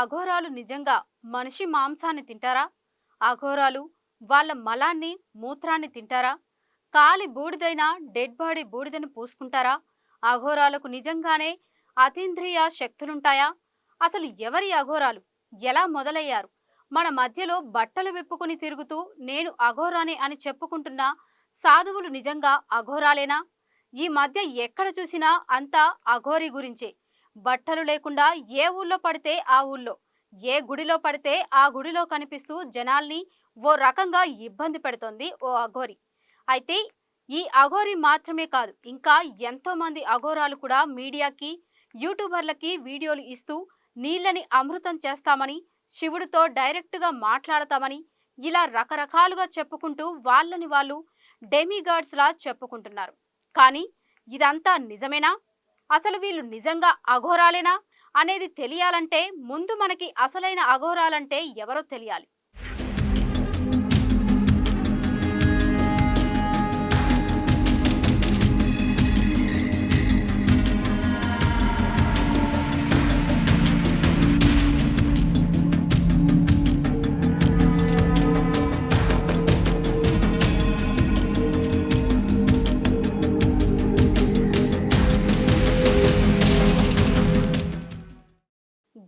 అఘోరాలు నిజంగా మనిషి మాంసాన్ని తింటారా? అఘోరాలు వాళ్ళ మలాన్ని, మూత్రాన్ని తింటారా? కాలి బూడిదైన డెడ్ బాడీ బూడిదను పూసుకుంటారా? అఘోరాలకు నిజంగానే అతీంద్రియ శక్తులుంటాయా? అసలు ఎవరి అఘోరాలు? ఎలా మొదలయ్యారు? మన మధ్యలో బట్టలు విప్పుకుని తిరుగుతూ నేను అఘోరానే అని చెప్పుకుంటున్న సాధువులు నిజంగా అఘోరాలేనా? ఈ మధ్య ఎక్కడ చూసినా అంతా అఘోరి గురించే. బట్టలు లేకుండా ఏ ఊళ్ళో పడితే ఆ ఊళ్ళో, ఏ గుడిలో పడితే ఆ గుడిలో కనిపిస్తూ జనాల్ని ఓ రకంగా ఇబ్బంది పెడుతోంది ఓ అఘోరి. అయితే ఈ అఘోరి మాత్రమే కాదు, ఇంకా ఎంతో మంది అఘోరాలు కూడా మీడియాకి, యూట్యూబర్లకి వీడియోలు ఇస్తూ నీళ్ళని అమృతం చేస్తామని, శివుడితో డైరెక్ట్గా మాట్లాడతామని ఇలా రకరకాలుగా చెప్పుకుంటూ వాళ్ళని వాళ్ళు డెమిగాడ్స్ లా చెప్పుకుంటున్నారు. కానీ ఇదంతా నిజమేనా? అసలు వీళ్ళు నిజంగా అఘోరాలేనా అనేది తెలియాలంటే ముందు మనకి అసలైన అఘోరాలంటే ఎవరో తెలియాలి.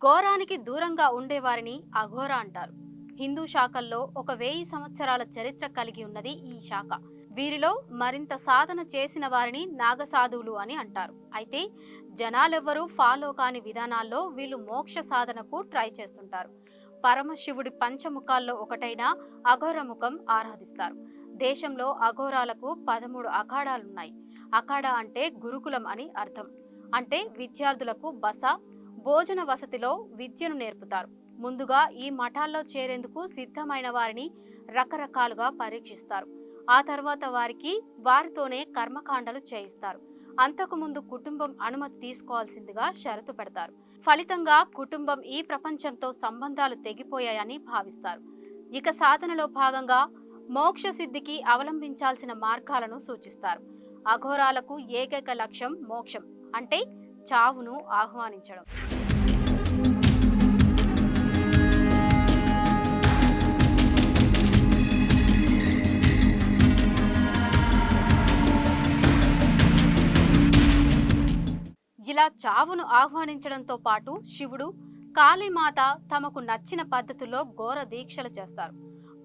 ఘోరానికి దూరంగా ఉండేవారిని అఘోర అంటారు. హిందూ శాఖల్లో ఒక 1000 సంవత్సరాల చరిత్ర కలిగి ఉన్నది ఈ శాఖ. వీరిలో మరింత సాధన చేసిన వారిని నాగసాధువులు అని అంటారు. అయితే జనాలెవ్వరూ ఫాలో కాని విధానాల్లో వీళ్ళు మోక్ష సాధనకు ట్రై చేస్తుంటారు. పరమశివుడి పంచముఖాల్లో ఒకటైన అఘోర ముఖం ఆరాధిస్తారు. దేశంలో అఘోరాలకు 13 అఖాడాలున్నాయి. అఖాడా అంటే గురుకులం అని అర్థం. అంటే విద్యార్థులకు బస, భోజన వసతిలో విద్యను నేర్పుతారు. ముందుగా ఈ మఠాల్లో చేరేందుకు సిద్ధమైన వారిని రకరకాలుగా పరీక్షిస్తారు. ఆ తర్వాత వారితోనే కర్మకాండలు చేయిస్తారు. అంతకుముందు కుటుంబం అనుమతి తీసుకోవాల్సిందిగా షరతు పెడతారు. ఫలితంగా కుటుంబం ఈ ప్రపంచంతో సంబంధాలు తెగిపోయాయని భావిస్తారు. ఇక సాధనలో భాగంగా మోక్ష సిద్ధికి అవలంబించాల్సిన మార్గాలను సూచిస్తారు. అఘోరాలకు ఏకైక లక్ష్యం మోక్షం, అంటే చావును ఆహ్వానించడం. ఇలా చావును ఆహ్వానించడంతో పాటు శివుడు, కాళీమాత తమకు నచ్చిన పద్ధతుల్లో ఘోర దీక్షలు చేస్తారు.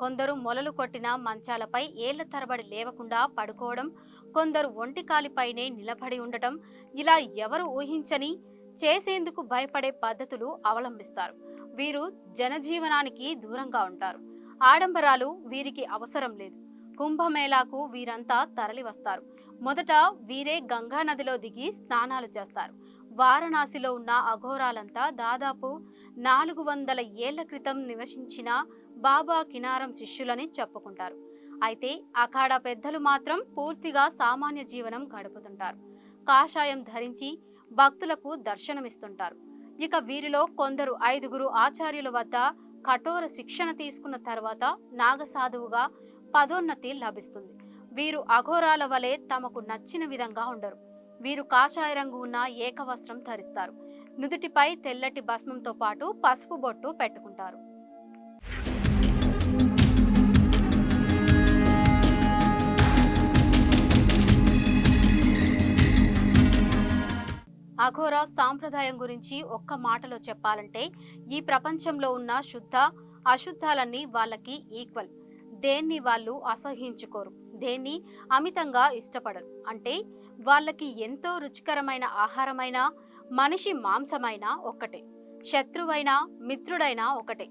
కొందరు మొలలు కొట్టిన మంచాలపై ఏళ్ల తరబడి లేవకుండా పడుకోవడం, కొందరు ఒంటికాలిపైనే నిలబడి ఉండటం, ఇలా ఎవరు ఊహించని, చేసేందుకు భయపడే పద్ధతులు అవలంబిస్తారు. వీరు జనజీవనానికి దూరంగా ఉంటారు. ఆడంబరాలు వీరికి అవసరం లేదు. కుంభమేళాకు వీరంతా తరలి వస్తారు. మొదట వీరే గంగా నదిలో దిగి స్నానాలు చేస్తారు. వారణాసిలో ఉన్న అఘోరాలంతా దాదాపు 400 ఏళ్ల క్రితం నివసించిన బాబా కినారం శిష్యులని చెప్పుకుంటారు. అయితే అఖాడా పెద్దలు మాత్రం పూర్తిగా సామాన్య జీవనం గడుపుతుంటారు. కాషాయం ధరించి భక్తులకు దర్శనమిస్తుంటారు. ఇక వీరిలో కొందరు 5 ఆచార్యుల వద్ద కఠోర శిక్షణ తీసుకున్న తర్వాత నాగసాధువుగా పదోన్నతి లభిస్తుంది. వీరు అఘోరాల వలె తమకు నచ్చిన విధంగా ఉండరు. వీరు కాషాయ రంగు ఉన్న ఏకవస్త్రం ధరిస్తారు. నుదుటిపై తెల్లటి భస్మంతో పాటు పసుపు బొట్టు పెట్టుకుంటారు. అఘోర సాంప్రదాయం గురించి ఒక్క మాటలో చెప్పాలంటే ఈ ప్రపంచంలో ఉన్న శుద్ధ, అశుద్ధాలన్నీ వాళ్ళకి ఈక్వల్. దేన్ని వాళ్ళు అసహించుకోరు, దేన్ని అమితంగా ఇష్టపడరు. అంటే వాళ్ళకి ఎంతో రుచికరమైన ఆహారమైనా, మనిషి మాంసమైనా ఒక్కటే, శత్రువైనా మిత్రుడైనా ఒకటే.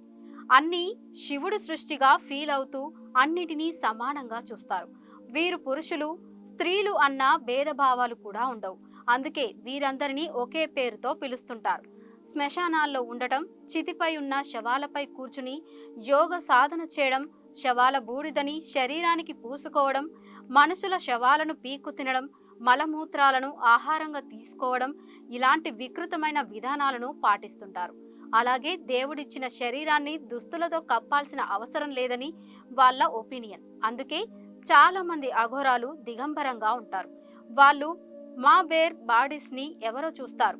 అన్నీ శివుడు సృష్టిగా ఫీల్ అవుతూ అన్నిటినీ సమానంగా చూస్తారు. వీరు పురుషులు, స్త్రీలు అన్న భేదభావాలు కూడా ఉండవు. అందుకే వీరందరినీ ఒకే పేరుతో పిలుస్తుంటారు. శ్మశానాల్లో ఉండటం, చితిపై ఉన్న శవాలపై కూర్చుని యోగ సాధన చేయడం, శవాల బూడిదని శరీరానికి పూసుకోవడం, మనుషుల శవాలను పీక్కు తినడం, మలమూత్రాలను ఆహారంగా తీసుకోవడం, ఇలాంటి వికృతమైన విధానాలను పాటిస్తుంటారు. అలాగే దేవుడిచ్చిన శరీరాన్ని దుస్తులతో కప్పాల్సిన అవసరం లేదని వాళ్ళ ఒపీనియన్. అందుకే చాలా మంది అఘోరాలు దిగంబరంగా ఉంటారు. వాళ్ళు మా బేర్ బాడీస్ ని ఎవరో చూస్తారు,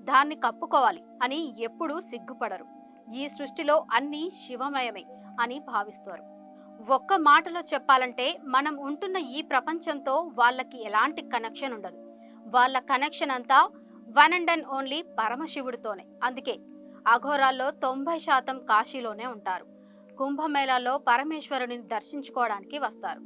దాన్ని కప్పుకోవాలి అని ఎప్పుడూ సిగ్గుపడరు. ఈ సృష్టిలో అన్నీ శివమయమే అని భావిస్తారు. ఒక్క మాటలో చెప్పాలంటే మనం ఉంటున్న ఈ ప్రపంచంతో వాళ్ళకి ఎలాంటి కనెక్షన్ ఉండదు. వాళ్ళ కనెక్షన్ అంతా వన్ అండ్ ఓన్లీ పరమశివుడితోనే. అందుకే అఘోరాల్లో 90% కాశీలోనే ఉంటారు. కుంభమేళాలో పరమేశ్వరుని దర్శించుకోవడానికి వస్తారు.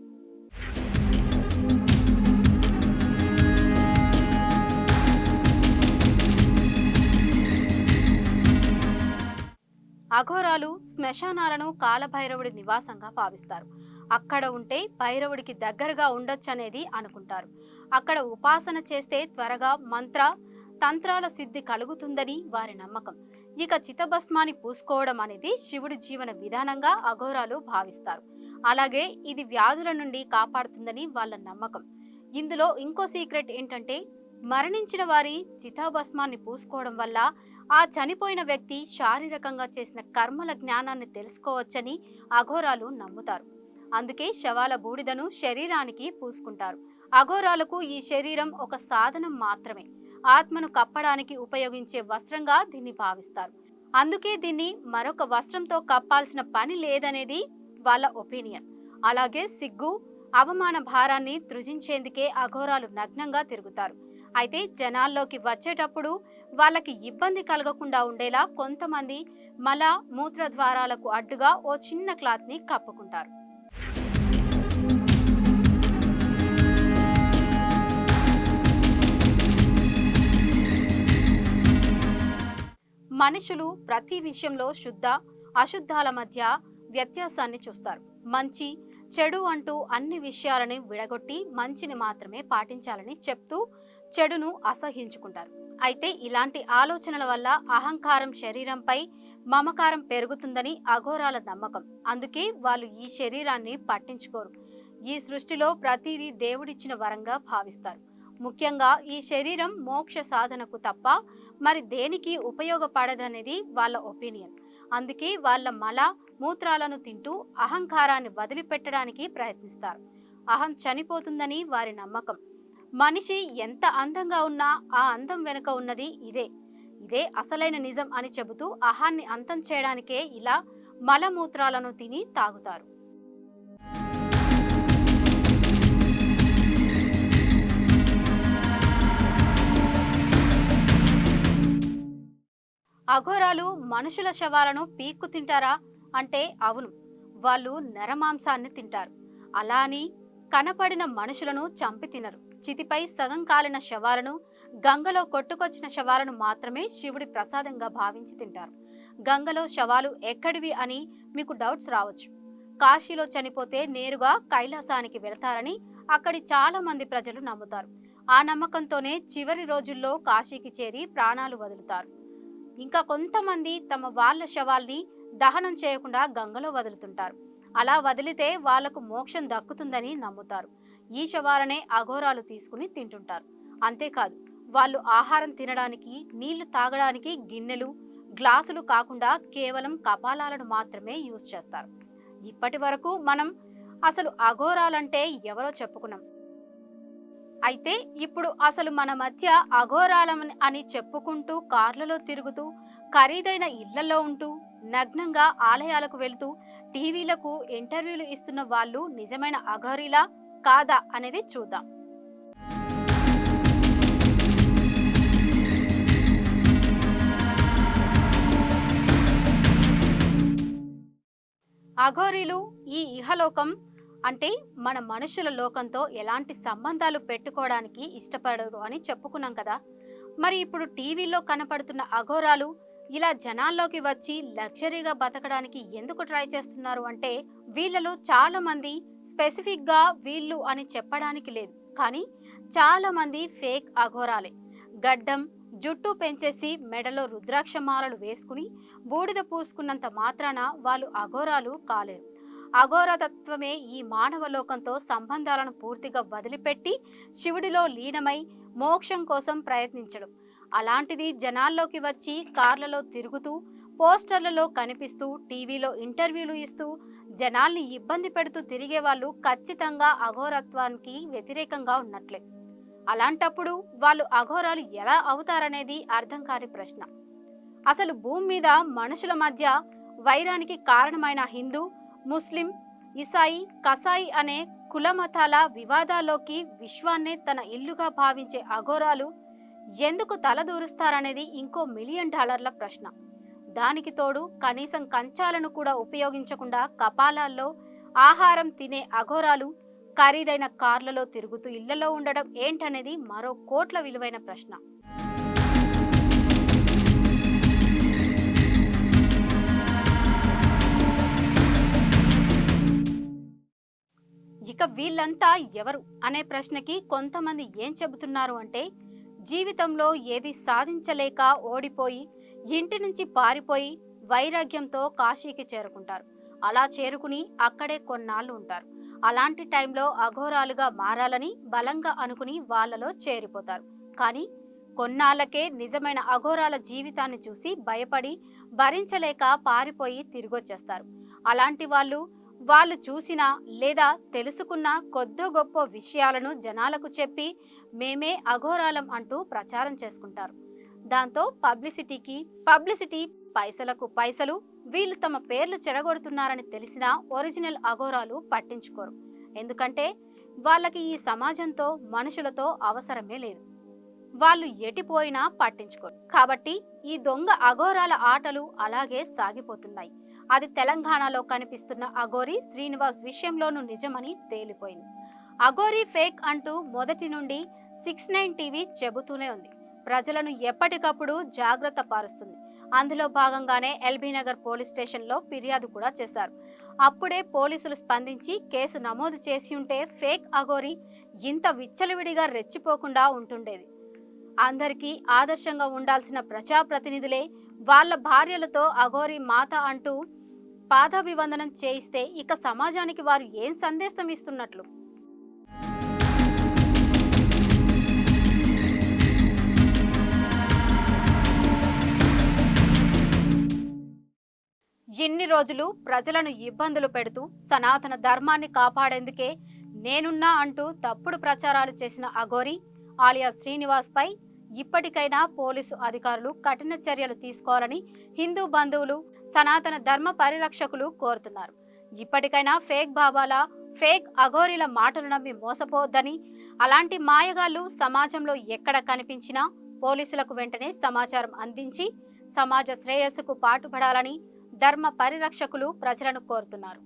అఘోరాలు శ్మశానాలను కాలభైరవుడి నివాసంగా భావిస్తారు. అక్కడ ఉంటే భైరవుడికి దగ్గరగా ఉండొచ్చనేది అనుకుంటారు. అక్కడ ఉపాసన చేస్తే త్వరగా మంత్ర తంత్రాల సిద్ధి కలుగుతుందని వారి నమ్మకం. ఇక చితభస్మాన్ని పూసుకోవడం అనేది శివుడి జీవన విధానంగా అఘోరాలు భావిస్తారు. అలాగే ఇది వ్యాధుల నుండి కాపాడుతుందని వాళ్ళ నమ్మకం. ఇందులో ఇంకో సీక్రెట్ ఏంటంటే, మరణించిన వారి చితాభస్మాన్ని పూసుకోవడం వల్ల ఆ చనిపోయిన వ్యక్తి శారీరకంగా చేసిన కర్మల జ్ఞానాన్ని తెలుసుకోవచ్చని అఘోరాలు నమ్ముతారు. అందుకే శవాల బూడిదను శరీరానికి పూసుకుంటారు. అఘోరాలకు ఈ శరీరం ఒక సాధనం మాత్రమే. ఆత్మను కప్పడానికి ఉపయోగించే వస్త్రంగా దీన్ని భావిస్తారు. అందుకే దీన్ని మరొక వస్త్రంతో కప్పాల్సిన పని లేదనేది వాళ్ళ ఒపీనియన్. అలాగే సిగ్గు, అవమాన భారాన్ని త్రుజించేందుకే అఘోరాలు నగ్నంగా తిరుగుతారు. అయితే జనాల్లోకి వచ్చేటప్పుడు వాళ్ళకి ఇబ్బంది కలగకుండా ఉండేలా కొంతమంది మల మూత్ర ద్వారాలకు అడ్డుగా ఓ చిన్న క్లాత్ ని కప్పుకుంటారు. మనుషులు ప్రతి విషయంలో శుద్ధ అశుద్ధాల మధ్య వ్యత్యాసాన్ని చూస్తారు. మంచి చెడు అంటూ అన్ని విషయాలని విడగొట్టి మంచిని మాత్రమే పాటించాలని చెప్తూ చెడును అసహించుకుంటారు. అయితే ఇలాంటి ఆలోచనల వల్ల అహంకారం, శరీరంపై మమకారం పెరుగుతుందని అఘోరాల నమ్మకం. అందుకే వాళ్ళు ఈ శరీరాన్ని పట్టించుకోరు. ఈ సృష్టిలో ప్రతిదీ దేవుడిచ్చిన వరంగా భావిస్తారు. ముఖ్యంగా ఈ శరీరం మోక్ష సాధనకు తప్ప మరి దేనికి ఉపయోగపడదనేది వాళ్ళ ఒపీనియన్. అందుకే వాళ్ళ మల మూత్రాలను తింటూ అహంకారాన్ని వదిలిపెట్టడానికి ప్రయత్నిస్తారు. అహం చనిపోతుందని వారి నమ్మకం. మనిషి ఎంత అందంగా ఉన్నా ఆ అందం వెనుక ఉన్నది ఇదే అసలైన నిజం అని చెబుతూ అహాన్ని అంతం చేయడానికే ఇలా మలమూత్రాలను తిని తాగుతారు. అఘోరాలు మనుషుల శవాలను పీక్కు తింటారా అంటే అవును, వాళ్ళు నరమాంసాన్ని తింటారు. అలా అని కనపడిన మనుషులను చంపి తినరు. చితిపై సగం కాలిన శవాలను, గంగలో కొట్టుకొచ్చిన శవాలను మాత్రమే శివుడి ప్రసాదంగా భావించి తింటారు. గంగలో శవాలు ఎక్కడివి అని మీకు డౌట్స్ రావచ్చు. కాశీలో చనిపోతే నేరుగా కైలాసానికి వెళతారని అక్కడి చాలా మంది ప్రజలు నమ్ముతారు. ఆ నమ్మకంతోనే చివరి రోజుల్లో కాశీకి చేరి ప్రాణాలు వదులుతారు. ఇంకా కొంతమంది తమ వాళ్ళ శవాల్ని దహనం చేయకుండా గంగలో వదులుతుంటారు. అలా వదిలితే వాళ్లకు మోక్షం దక్కుతుందని నమ్ముతారు. ఈ శవాలనే అఘోరాలు తీసుకుని తింటుంటారు. అంతేకాదు, వాళ్ళు ఆహారం తినడానికి, నీళ్లు తాగడానికి గిన్నెలు, గ్లాసులు కాకుండా కేవలం కపాలాలను మాత్రమే యూజ్ చేస్తారు. ఇప్పటి వరకు మనం అసలు అఘోరాలంటే ఎవరో చెప్పుకున్నాం. అయితే ఇప్పుడు అసలు మన మధ్య అఘోరాలం అని చెప్పుకుంటూ కార్లలో తిరుగుతూ, ఖరీదైన ఇళ్లలో ఉంటూ, నగ్నంగా ఆలయాలకు వెళుతూ, టీవీలకు ఇంటర్వ్యూలు ఇస్తున్న వాళ్ళు నిజమైన అఘోరీలా కాదా అనేది చూద్దాం. అఘోరీలు ఈ ఇహలోకం అంటే మన మనుషుల లోకంతో ఎలాంటి సంబంధాలు పెట్టుకోవడానికి ఇష్టపడరు అని చెప్పుకున్నాం కదా. మరి ఇప్పుడు టీవీలో కనపడుతున్న అఘోరాలు ఇలా జనాల్లోకి వచ్చి లగ్జరీగా బతకడానికి ఎందుకు ట్రై చేస్తున్నారు అంటే, వీళ్ళలో చాలా మంది స్పెసిఫిక్ గా వీళ్ళు అని చెప్పడానికి లేదు, కానీ చాలా మంది ఫేక్ అఘోరాలే. గడ్డం జుట్టు పెంచేసి మెడలో రుద్రాక్ష మాలలు వేసుకుని బూడిద పూసుకున్నంత మాత్రాన వాళ్ళు అఘోరాలు కాలేరు. అఘోరతత్వమే ఈ మానవ లోకంతో సంబంధాలను పూర్తిగా వదిలిపెట్టి శివుడిలో లీనమై మోక్షం కోసం ప్రయత్నించడం. అలాంటిది జనాల్లోకి వచ్చి కార్లలో తిరుగుతూ, పోస్టర్లలో కనిపిస్తూ, టీవీలో ఇంటర్వ్యూలు ఇస్తూ జనాల్ని ఇబ్బంది పెడుతూ తిరిగే వాళ్ళు ఖచ్చితంగా అఘోరత్వానికి వ్యతిరేకంగా ఉన్నట్లే. అలాంటప్పుడు వాళ్ళు అఘోరాలు ఎలా అవుతారనేది అర్థం కాని ప్రశ్న. అసలు భూమి మీద మనుషుల మధ్య వైరానికి కారణమైన హిందూ, ముస్లిం, ఇసాయి, కసాయి అనే కుల మతాల వివాదాల్లోకి విశ్వాన్నే తన ఇల్లుగా భావించే అఘోరాలు ఎందుకు తలదూరుస్తారనేది ఇంకో $1,000,000 ప్రశ్న. దానికి తోడు కనీసం కంచాలను కూడా ఉపయోగించకుండా కపాలాల్లో ఆహారం తినే అఘోరాలు ఖరీదైన కార్లలో తిరుగుతూ ఇళ్లలో ఉండడం ఏంటనేది మరో కోట్ల విలువైన ప్రశ్న. ఇక వీళ్ళంతా ఎవరు అనే ప్రశ్నకి కొంతమంది ఏం చెబుతున్నారు అంటే, జీవితంలో ఏది సాధించలేక ఓడిపోయి ఇంటి నుంచి పారిపోయి వైరాగ్యంతో కాశీకి చేరుకుంటారు. అలా చేరుకుని అక్కడే కొన్నాళ్ళు ఉంటారు. అలాంటి టైంలో అఘోరాలుగా మారాలని బలంగా అనుకుని వాళ్ళలో చేరిపోతారు. కానీ కొన్నాళ్ళకే నిజమైన అఘోరాల జీవితాన్ని చూసి భయపడి భరించలేక పారిపోయి తిరిగొచ్చేస్తారు. అలాంటి వాళ్ళు చూసిన లేదా తెలుసుకున్న కొద్దో గొప్ప విషయాలను జనాలకు చెప్పి మేమే అఘోరాలం అంటూ ప్రచారం చేసుకుంటారు. దాంతో పబ్లిసిటీ, పైసలకు పైసలు. వీళ్ళు తమ పేర్లు చెడగొడుతున్నారని తెలిసినా ఒరిజినల్ అఘోరాలు పట్టించుకోరు. ఎందుకంటే వాళ్ళకి ఈ సమాజంతో, మనుషులతో అవసరమే లేదు. వాళ్ళు ఎటిపోయినా పట్టించుకోరు. కాబట్టి ఈ దొంగ అఘోరాల ఆటలు అలాగే సాగిపోతున్నాయి. అది తెలంగాణలో కనిపిస్తున్న అఘోరి శ్రీనివాస్ విషయంలోనూ నిజమని తేలిపోయింది. అఘోరి ఫేక్ అంటూ మొదటి నుండి 69 టీవీ చెబుతూనే ఉంది. ప్రజలను ఎప్పటికప్పుడు జాగ్రత్త పరుస్తుంది. అందులో భాగంగానే ఎల్బీ నగర్ పోలీస్ స్టేషన్లో ఫిర్యాదు కూడా చేశారు. అప్పుడే పోలీసులు స్పందించి కేసు నమోదు చేసి ఉంటే ఫేక్ అఘోరి ఇంత విచ్చలవిడిగా రెచ్చిపోకుండా ఉంటుండేది. అందరికీ ఆదర్శంగా ఉండాల్సిన ప్రజాప్రతినిధులే వాళ్ళ భార్యలతో అఘోరి మాత అంటూ పాదాభివందనం చేయిస్తే ఇక సమాజానికి వారు ఏం సందేశం ఇస్తున్నట్లు? ఇన్ని రోజులు ప్రజలను ఇబ్బందులు పెడుతూ సనాతన ధర్మాన్ని కాపాడేందుకే నేనున్నా అంటూ తప్పుడు ప్రచారాలు చేసిన అఘోరి ఆలియా శ్రీనివాస్ పై ఇప్పటికైనా పోలీసు అధికారులు కఠిన చర్యలు తీసుకోవాలని హిందూ బంధువులు, సనాతన ధర్మ పరిరక్షకులు కోరుతున్నారు. ఇప్పటికైనా ఫేక్ బాబాల, ఫేక్ అఘోరీల మాటలు నమ్మి మోసపోవద్దని, అలాంటి మాయగాళ్లు సమాజంలో ఎక్కడ కనిపించినా పోలీసులకు వెంటనే సమాచారం అందించి సమాజ శ్రేయస్సుకు పాటుపడాలని ధర్మ పరిరక్షకులు ప్రజలను కోరుతున్నారు.